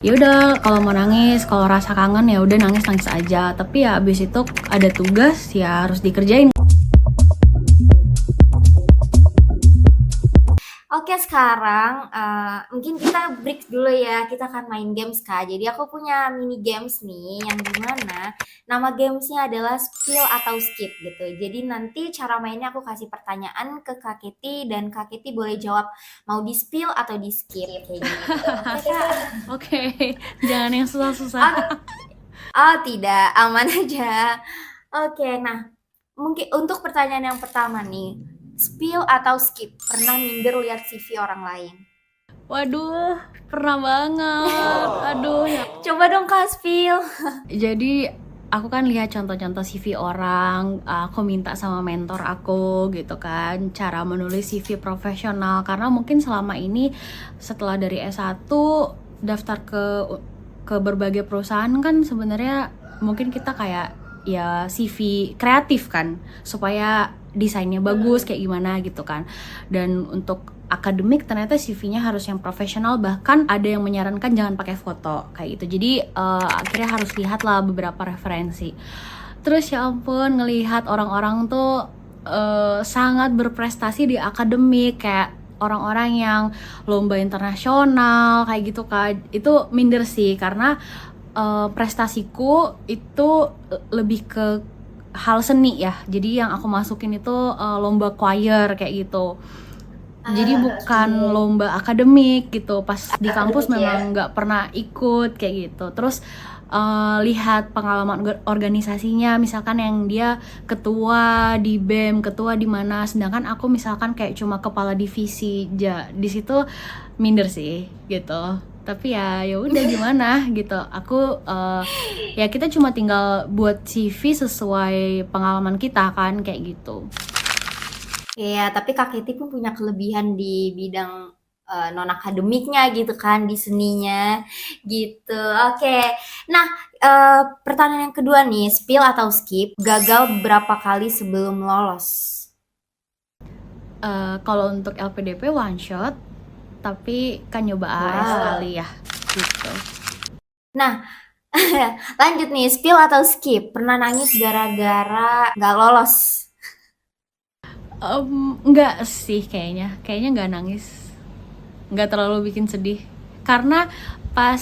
Ya udah, kalau mau nangis, kalau rasa kangen ya udah nangis aja. Tapi ya abis itu ada tugas ya harus dikerjain. Oke, sekarang mungkin kita break dulu ya. Kita akan main games, Kak. Jadi aku punya mini games nih yang dimana nama gamesnya adalah spill atau skip gitu. Jadi nanti cara mainnya aku kasih pertanyaan ke Kak Keti dan Kak Keti boleh jawab mau di spill atau di skip kayak gitu. Oke, Kak. Oke, jangan yang susah-susah. Oh, oh, tidak, aman aja. Oke, nah mungkin untuk pertanyaan yang pertama nih, spill atau skip? Pernah minder lihat CV orang lain? Waduh, pernah banget. Aduh ya. Coba dong Kak spill. Jadi aku kan lihat contoh-contoh CV orang, aku minta sama mentor aku gitu kan, cara menulis CV profesional karena mungkin selama ini setelah dari S1 daftar ke berbagai perusahaan kan sebenarnya mungkin kita kayak ya CV kreatif kan supaya desainnya bagus kayak gimana gitu kan. Dan untuk akademik ternyata CV-nya harus yang profesional, bahkan ada yang menyarankan jangan pakai foto kayak gitu. Jadi akhirnya harus lihat lah beberapa referensi. Terus ya ampun, ngelihat orang-orang tuh sangat berprestasi di akademik, kayak orang-orang yang lomba internasional kayak gitu kan. Itu minder sih karena prestasiku itu lebih ke hal seni ya. Jadi yang aku masukin itu lomba choir kayak gitu. Jadi bukan Oke. lomba akademik gitu. Pas di kampus Akademik ya. memang nggak pernah ikut kayak gitu. Terus lihat pengalaman organisasinya, misalkan yang dia ketua di BEM, ketua di mana, sedangkan aku misalkan kayak cuma kepala divisi. Di situ minder sih gitu. Tapi ya udah gimana gitu. Aku ya kita cuma tinggal buat CV sesuai pengalaman kita kan kayak gitu. Iya, tapi Kak Keti pun punya kelebihan di bidang non akademiknya gitu kan, di seninya gitu. Oke. Nah, pertanyaan yang kedua nih, spill atau skip? Gagal berapa kali sebelum lolos? Kalau untuk LPDP one shot, tapi kan nyoba AS Wow. kali ya gitu. Nah, lanjut nih, spill atau skip? Pernah nangis gara-gara nggak lolos? Enggak sih, kayaknya nggak nangis, nggak terlalu bikin sedih karena pas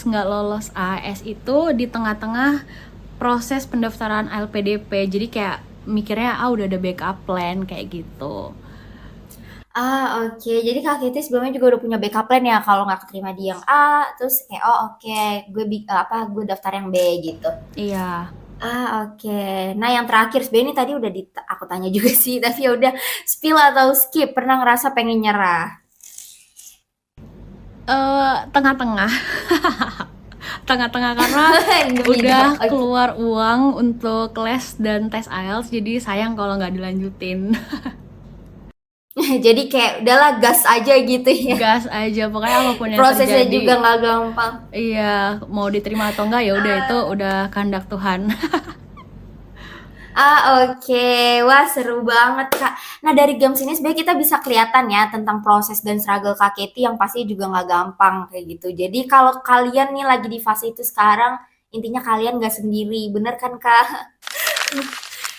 nggak lolos AS itu di tengah-tengah proses pendaftaran LPDP, jadi kayak mikirnya udah ada backup plan kayak gitu. Ah, oke. Jadi Kak Keti sebelumnya juga udah punya backup plan ya kalau nggak keterima di yang A, terus kayak oh oke, gue daftar yang B gitu. Iya. Ah, oke. Nah, yang terakhir sebenarnya ini tadi udah aku tanya juga sih, tapi ya udah spill atau skip, pernah ngerasa pengen nyerah? Tengah-tengah. Tengah-tengah karena Demi udah dong. Oke. keluar uang untuk les dan tes IELTS, jadi sayang kalau nggak dilanjutin. Jadi kayak udahlah gas aja gitu ya. Gas aja, pokoknya apapun yang Prosesnya terjadi. juga nggak gampang. Iya, mau diterima atau enggak ya udah, itu udah kehendak Tuhan. Ah, oke. Wah, seru banget, Kak. Nah, dari games ini sebenarnya kita bisa kelihatan ya tentang proses dan struggle Kak Keti yang pasti juga nggak gampang kayak gitu. Jadi kalau kalian nih lagi di fase itu sekarang, intinya kalian nggak sendiri. Bener kan, Kak?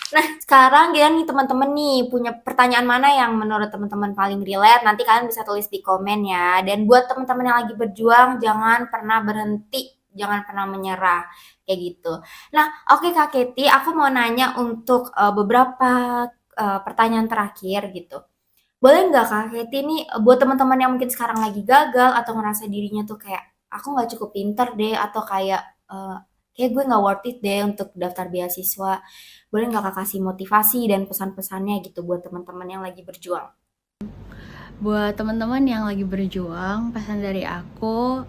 Nah, sekarang kalian nih teman-teman nih punya pertanyaan mana yang menurut teman-teman paling relate? Nanti kalian bisa tulis di komen ya. Dan buat teman-teman yang lagi berjuang, jangan pernah berhenti, jangan pernah menyerah kayak gitu. Nah, oke Kak Keti, aku mau nanya untuk beberapa pertanyaan terakhir gitu. Boleh nggak Kak Keti nih buat teman-teman yang mungkin sekarang lagi gagal atau ngerasa dirinya tuh kayak aku nggak cukup pinter deh atau kayak eh, kayak gue nggak worth it deh untuk daftar beasiswa. Boleh nggak Kak kasih motivasi dan pesan-pesannya gitu buat teman-teman yang lagi berjuang? Buat teman-teman yang lagi berjuang, pesan dari aku,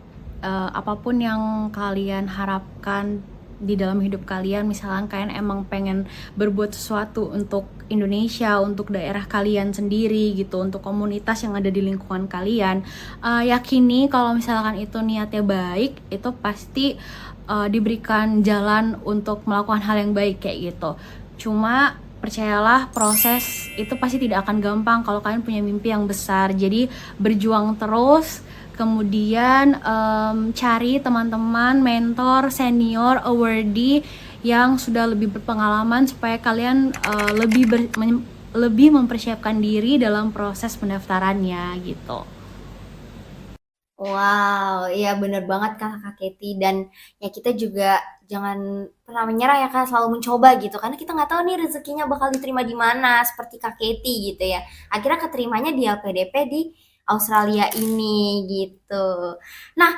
apapun yang kalian harapkan di dalam hidup kalian, misalkan kalian emang pengen berbuat sesuatu untuk Indonesia, untuk daerah kalian sendiri gitu, untuk komunitas yang ada di lingkungan kalian, yakini kalau misalkan itu niatnya baik, itu pasti diberikan jalan untuk melakukan hal yang baik kayak gitu. Cuma percayalah, proses itu pasti tidak akan gampang kalau kalian punya mimpi yang besar. Jadi berjuang terus, Kemudian cari teman-teman, mentor, senior, awardee yang sudah lebih berpengalaman supaya kalian lebih mempersiapkan diri dalam proses pendaftarannya gitu. Wow, iya bener banget Kak Keti, dan ya kita juga jangan pernah menyerah ya Kak, selalu mencoba gitu karena kita nggak tahu nih rezekinya bakal diterima di mana seperti Kak Keti gitu ya. Akhirnya keterimanya di LPDP di Australia ini gitu. Nah,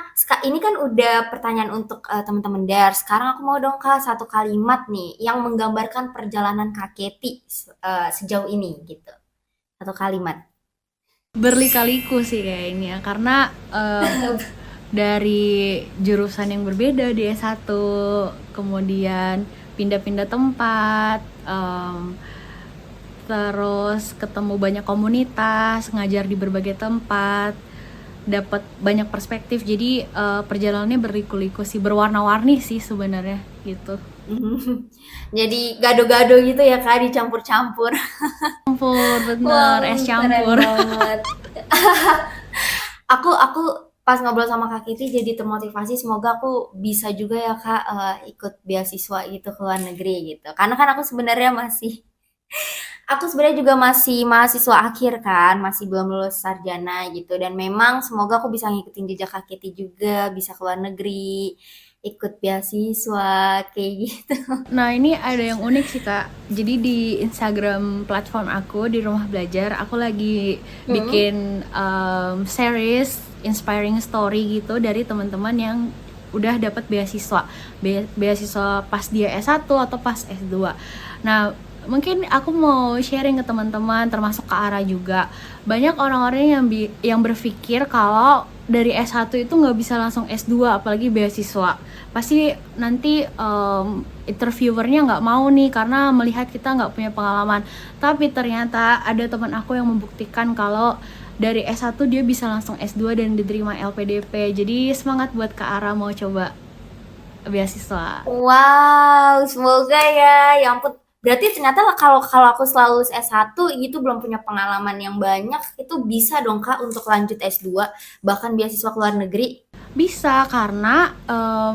ini kan udah pertanyaan untuk teman-teman DAR. Sekarang aku mau dong Kak satu kalimat nih yang menggambarkan perjalanan Kak Keti sejauh ini gitu. Satu kalimat. Berlika-liku sih kayaknya karena dari jurusan yang berbeda di S1, kemudian pindah-pindah tempat, terus ketemu banyak komunitas, ngajar di berbagai tempat, dapat banyak perspektif. Jadi perjalanannya berliku-liku sih, berwarna-warni sih sebenarnya gitu. Jadi gado-gado gitu ya Kak, dicampur-campur. Campur, bener, Wow, es keren campur. banget. Aku pas ngobrol sama Kak Kiti jadi termotivasi. Semoga aku bisa juga ya Kak ikut beasiswa gitu ke luar negeri gitu. Karena kan aku sebenarnya juga masih mahasiswa akhir kan, masih belum lulus sarjana gitu. Dan memang semoga aku bisa ngikutin jejak Kak Kiti juga, bisa ke luar negeri, ikut beasiswa kayak gitu. Nah ini ada yang unik sih Kak. Jadi di Instagram platform aku di Rumah Belajar, aku lagi Hmm. bikin series inspiring story gitu dari teman-teman yang udah dapat beasiswa, beasiswa pas dia S1 atau pas S2. Nah mungkin aku mau sharing ke teman-teman, termasuk ke Ara juga. Banyak orang-orang yang berpikir kalau dari S1 itu nggak bisa langsung S2, apalagi beasiswa. Pasti nanti interviewernya nggak mau nih karena melihat kita nggak punya pengalaman. Tapi ternyata ada teman aku yang membuktikan kalau dari S1 dia bisa langsung S2 dan diterima LPDP. Jadi semangat buat Kak Ara mau coba beasiswa. Wow, semoga ya. Ya ampun. Berarti ternyata kalau kalau aku selalu S1 gitu belum punya pengalaman yang banyak, itu bisa dong Kak untuk lanjut S2 bahkan beasiswa ke luar negeri. Bisa karena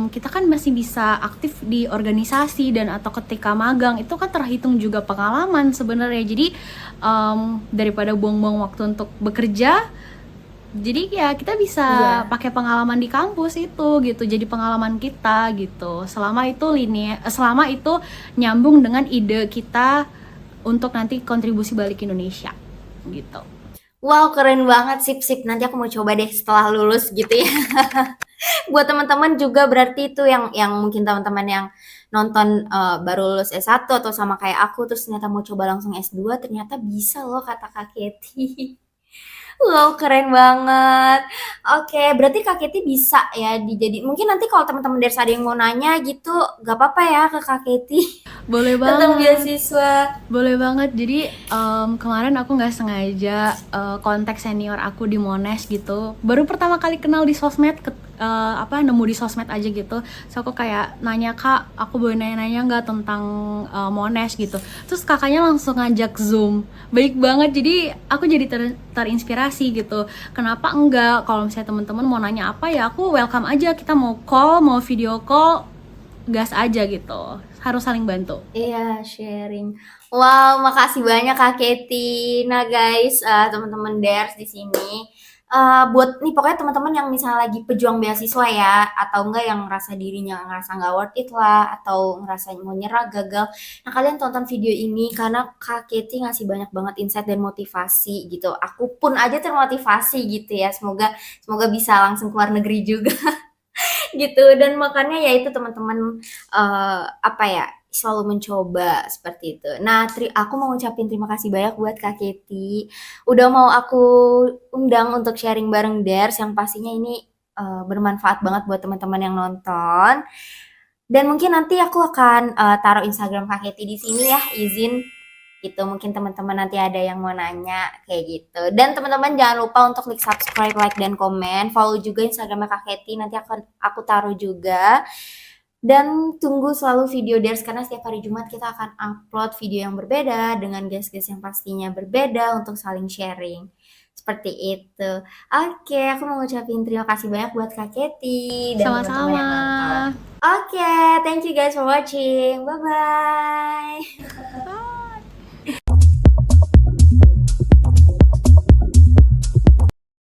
kita kan masih bisa aktif di organisasi dan atau ketika magang itu kan terhitung juga pengalaman sebenarnya. Jadi daripada buang-buang waktu untuk bekerja, jadi ya kita bisa Iya. pakai pengalaman di kampus itu gitu. Jadi pengalaman kita gitu. Selama itu nyambung dengan ide kita untuk nanti kontribusi balik Indonesia gitu. Wow, keren banget, sip sip. Nanti aku mau coba deh setelah lulus gitu ya. Buat teman-teman juga berarti itu yang mungkin teman-teman yang nonton baru lulus S1 atau sama kayak aku terus ternyata mau coba langsung S2, ternyata bisa loh kata Kak Keti. Wow, keren banget. Oke, berarti Kak Keti bisa ya dijadi. Mungkin nanti kalau teman-teman dari ada yang mau nanya gitu, gak apa-apa ya ke Kak Keti Boleh tentang banget. beasiswa. Boleh banget. Jadi kemarin aku nggak sengaja kontak senior aku di Monash gitu. Baru pertama kali kenal di sosmed, nemu di sosmed aja gitu. So aku kayak nanya, Kak, aku boleh nanya-nanya nggak tentang Monash gitu. Terus kakaknya langsung ngajak Zoom. Baik banget. Jadi aku jadi terinspirasi gitu. Kenapa enggak? Kalau misalnya teman-teman mau nanya apa ya aku welcome aja. Kita mau call, mau video call, gas aja gitu. Harus saling bantu. Iya, sharing. Wow, makasih banyak Kak Keti. Nah, guys, teman-teman Ders di sini, buat nih pokoknya teman-teman yang misalnya lagi pejuang beasiswa ya, atau enggak yang ngerasa dirinya ngerasa nggak worth it lah, atau ngerasa mau nyerah, gagal. Nah, kalian tonton video ini karena Kak Keti ngasih banyak banget insight dan motivasi gitu. Aku pun aja termotivasi gitu ya. Semoga semoga bisa langsung keluar negeri juga. Gitu, dan makanya ya itu teman-teman apa ya, selalu mencoba seperti itu. Nah, aku mau ngucapin terima kasih banyak buat Kak Keti udah mau aku undang untuk sharing bareng Ders, yang pastinya ini bermanfaat banget buat teman-teman yang nonton. Dan mungkin nanti aku akan taruh Instagram Kak Keti di sini ya, izin gitu. Mungkin teman-teman nanti ada yang mau nanya kayak gitu. Dan teman-teman jangan lupa untuk klik subscribe, like, dan komen. Follow juga Instagramnya Kak Keti, nanti akan aku taruh juga. Dan tunggu selalu video Ders karena setiap hari Jumat kita akan upload video yang berbeda dengan guest-guest yang pastinya berbeda untuk saling sharing. Seperti itu. Oke, aku mau ngucapin terima kasih banyak buat Kak Keti dan teman-teman Sama-sama. yang nonton. Oke, thank you guys for watching. Bye-bye.